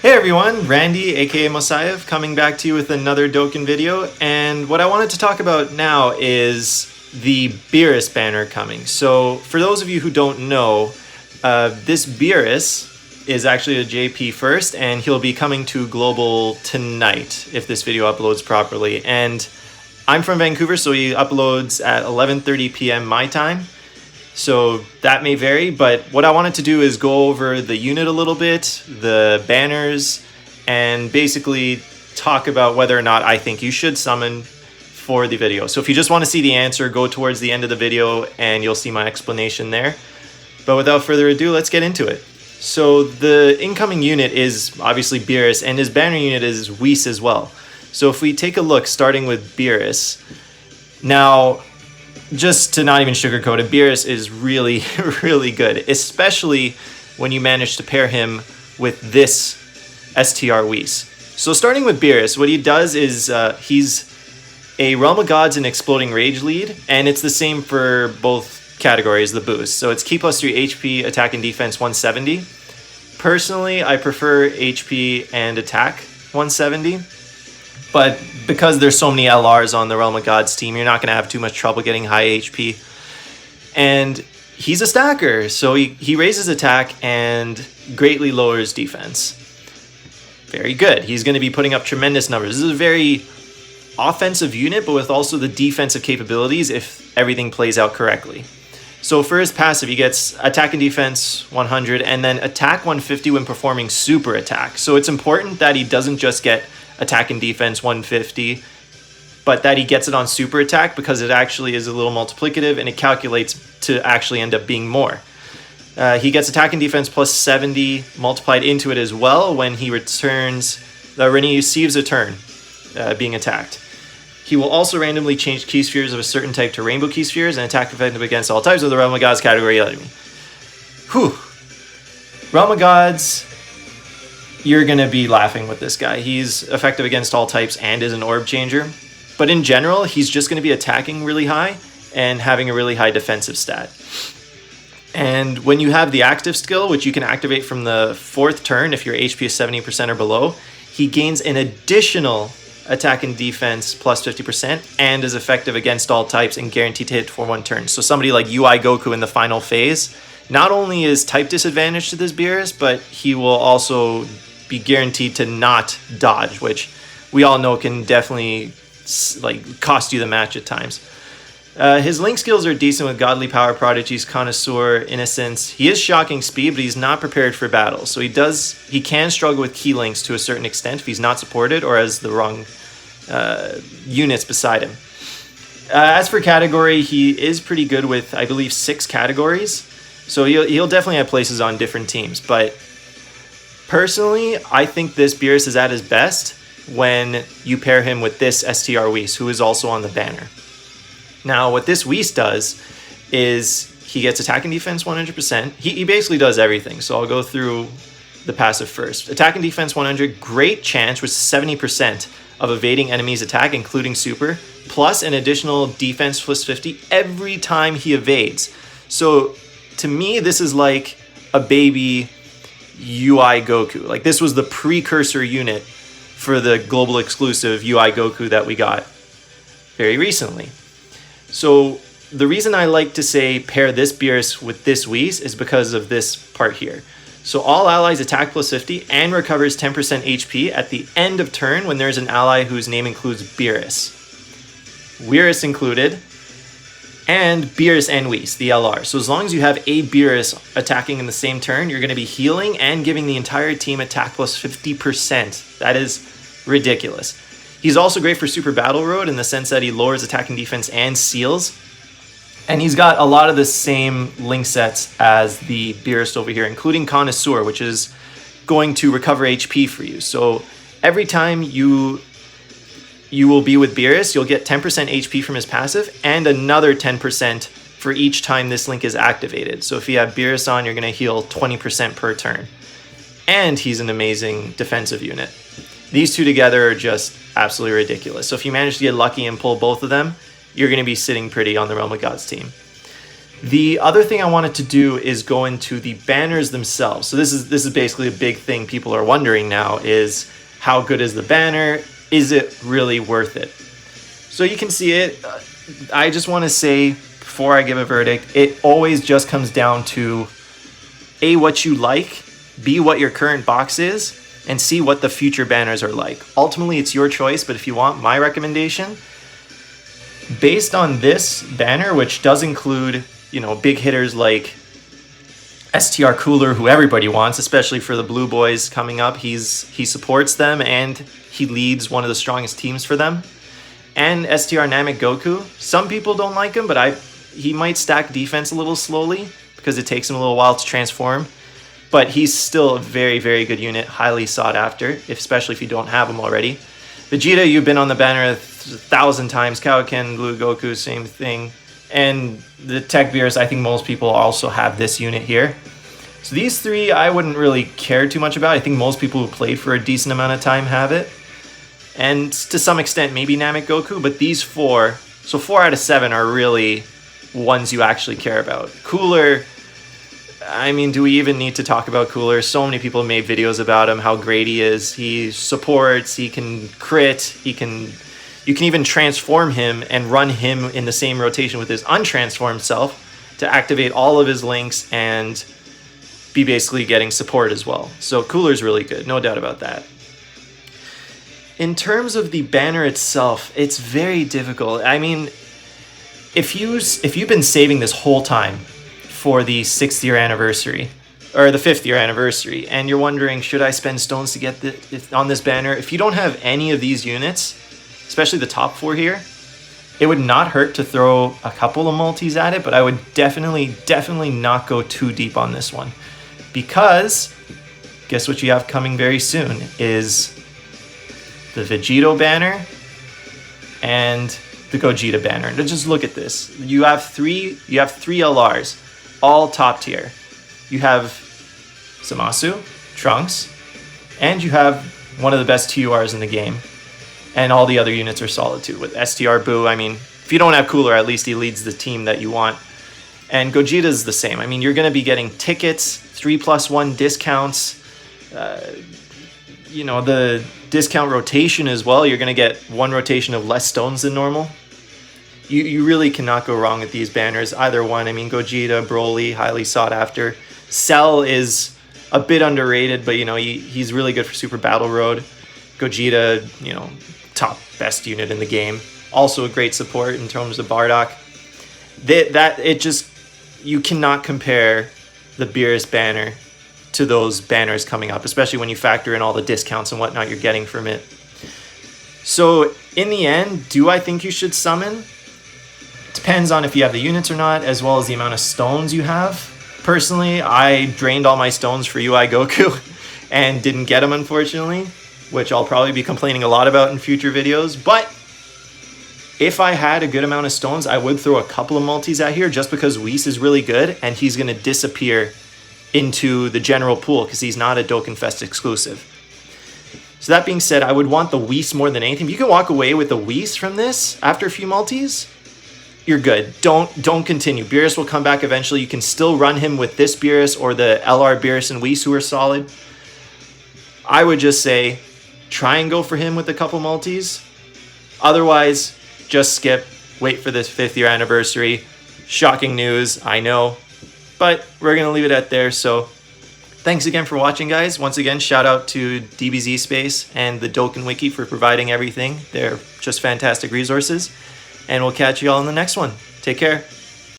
Hey everyone, Randy aka Mosayev coming back to you with another Dokkan video, and what I wanted to talk about now is the Beerus banner coming. So for those of you who don't know, this Beerus is actually a JP first, and he'll be coming to Global tonight if this video uploads properly. And I'm from Vancouver, so he uploads at 11:30 p.m. my time. So that may vary, but what I wanted to do is go over the unit a little bit, the banners, and basically talk about whether or not I think you should summon for the video. So if you just want to see the answer, go towards the end of the video and you'll see my explanation there. But without further ado, let's get into it. So the incoming unit is obviously Beerus, and his banner unit is Whis as well. So if we take a look, starting with Beerus. Now, just to not even sugarcoat it, Beerus is really, really good, especially when you manage to pair him with this STR Whis. So starting with Beerus, what he does is he's a Realm of Gods and Exploding Rage lead, and it's the same for both categories, the boost. So it's Ki plus 3 HP, attack and defense 170. Personally, I prefer HP and attack 170. But because there's so many LRs on the Realm of Gods team, you're not going to have too much trouble getting high HP. And he's a stacker, so he raises attack and greatly lowers defense. Very good. He's going to be putting up tremendous numbers. This is a very offensive unit, but with also the defensive capabilities if everything plays out correctly. So for his passive, he gets attack and defense 100, and then attack 150 when performing super attack. So it's important that he doesn't just get attack and defense 150, but that he gets it on super attack, because it actually is a little multiplicative and it calculates to actually end up being more. He gets attack and defense plus 70 multiplied into it as well when he returns, when he receives a turn being attacked. He will also randomly change key spheres of a certain type to rainbow key spheres and attack effective against all types of the Realm of Gods category enemy. Whew. Realm of Gods, you're going to be laughing with this guy. He's effective against all types and is an orb changer. But in general, he's just going to be attacking really high and having a really high defensive stat. And when you have the active skill, which you can activate from the 4th turn if your HP is 70% or below, he gains an additional attack and defense plus 50% and is effective against all types and guaranteed to hit for 1 turn. So somebody like UI Goku in the final phase, not only is type disadvantage to this Beerus, but he will also be guaranteed to not dodge, which we all know can definitely cost you the match at times. His link skills are decent with Godly Power, Prodigies, Connoisseur, Innocence. He is shocking speed, but he's not prepared for battle. So he can struggle with key links to a certain extent if he's not supported or has the wrong units beside him. As for category, he is pretty good with, I believe, 6 categories. So he'll definitely have places on different teams, but personally, I think this Beerus is at his best when you pair him with this STR Whis, who is also on the banner. Now, what this Whis does is he gets attack and defense 100%. He basically does everything, so I'll go through the passive first. Attack and defense 100, great chance with 70% of evading enemies' attack, including super, plus an additional defense plus 50 every time he evades. So to me, this is like a baby UI Goku. Like, this was the precursor unit for the global exclusive UI Goku that we got very recently. So the reason I like to say pair this Beerus with this Whis is because of this part here. So all allies attack plus 50 and recovers 10% HP at the end of turn when there's an ally whose name includes Beerus. Beerus included, and Beerus and Whis, the LR. So as long as you have a Beerus attacking in the same turn, you're going to be healing and giving the entire team attack plus 50%. That is ridiculous. He's also great for Super Battle Road in the sense that he lowers attack and defense and seals. And he's got a lot of the same link sets as the Beerus over here, including Connoisseur, which is going to recover HP for you. So every time you will be with Beerus, you'll get 10% HP from his passive and another 10% for each time this link is activated. So if you have Beerus on, you're going to heal 20% per turn. And he's an amazing defensive unit. These two together are just absolutely ridiculous. So if you manage to get lucky and pull both of them, you're going to be sitting pretty on the Realm of Gods team. The other thing I wanted to do is go into the banners themselves. So this is basically a big thing people are wondering now is how good is the banner? Is it really worth it? So you can see it. I just want to say before I give a verdict, it always just comes down to A, what you like, B, what your current box is, and C, what the future banners are like. Ultimately, it's your choice, but if you want my recommendation, based on this banner, which does include, you know, big hitters like STR Cooler, who everybody wants, especially for the Blue Boys coming up. He supports them and he leads one of the strongest teams for them. And STR Namek Goku. Some people don't like him, but he might stack defense a little slowly because it takes him a little while to transform. But he's still a very, very good unit, highly sought after, especially if you don't have him already. Vegeta, you've been on the banner 1,000 times. Kaioken, Blue Goku, same thing. And the Tech Beerus, I think most people also have this unit here. So these three I wouldn't really care too much about. I think most people who played for a decent amount of time have it. And to some extent, maybe Namek Goku, but these four, so 4 out of 7 are really ones you actually care about. Cooler, I mean, do we even need to talk about Cooler? So many people have made videos about him, how great he is. He supports, he can crit, you can even transform him and run him in the same rotation with his untransformed self to activate all of his links and be basically getting support as well. So Cooler's really good, no doubt about that. In terms of the banner itself, it's very difficult. I mean, if you've been saving this whole time for the 6th year anniversary, or the 5th year anniversary, and you're wondering, should I spend stones to get on this banner? If you don't have any of these units, especially the top 4 here, it would not hurt to throw a couple of multis at it, but I would definitely not go too deep on this one. Because, guess what you have coming very soon is the Vegito banner and the Gogeta banner. Now just look at this. You have three LRs, all top tier. You have Zamasu, Trunks, and you have one of the best TURs in the game. And all the other units are solid too. With STR Boo, I mean, if you don't have Cooler, at least he leads the team that you want. And Gogeta's the same. I mean, you're going to be getting tickets, 3+1 discounts, you know, the discount rotation as well. You're going to get 1 rotation of less stones than normal. You really cannot go wrong with these banners. Either one. I mean, Gogeta, Broly, highly sought after. Cell is a bit underrated, but, you know, he's really good for Super Battle Road. Gogeta, you know, top best unit in the game. Also a great support in terms of Bardock. You cannot compare the Beerus banner to those banners coming up, especially when you factor in all the discounts and whatnot you're getting from it. So in the end, do I think you should summon? It depends on if you have the units or not, as well as the amount of stones you have. Personally, I drained all my stones for UI Goku and didn't get them, unfortunately, which I'll probably be complaining a lot about in future videos. But if I had a good amount of stones, I would throw a couple of multis out here just because Whis is really good and he's going to disappear into the general pool because he's not a Dokkan Fest exclusive. So that being said, I would want the Whis more than anything. If you can walk away with the Whis from this after a few multis, you're good. Don't continue. Beerus will come back eventually. You can still run him with this Beerus or the LR Beerus and Whis who are solid. I would just say try and go for him with a couple multis. Otherwise, just skip. Wait for this 5th year anniversary. Shocking news, I know. But we're going to leave it at there. So thanks again for watching, guys. Once again, shout out to DBZSpace and the Dokkan Wiki for providing everything. They're just fantastic resources. And we'll catch you all in the next one. Take care.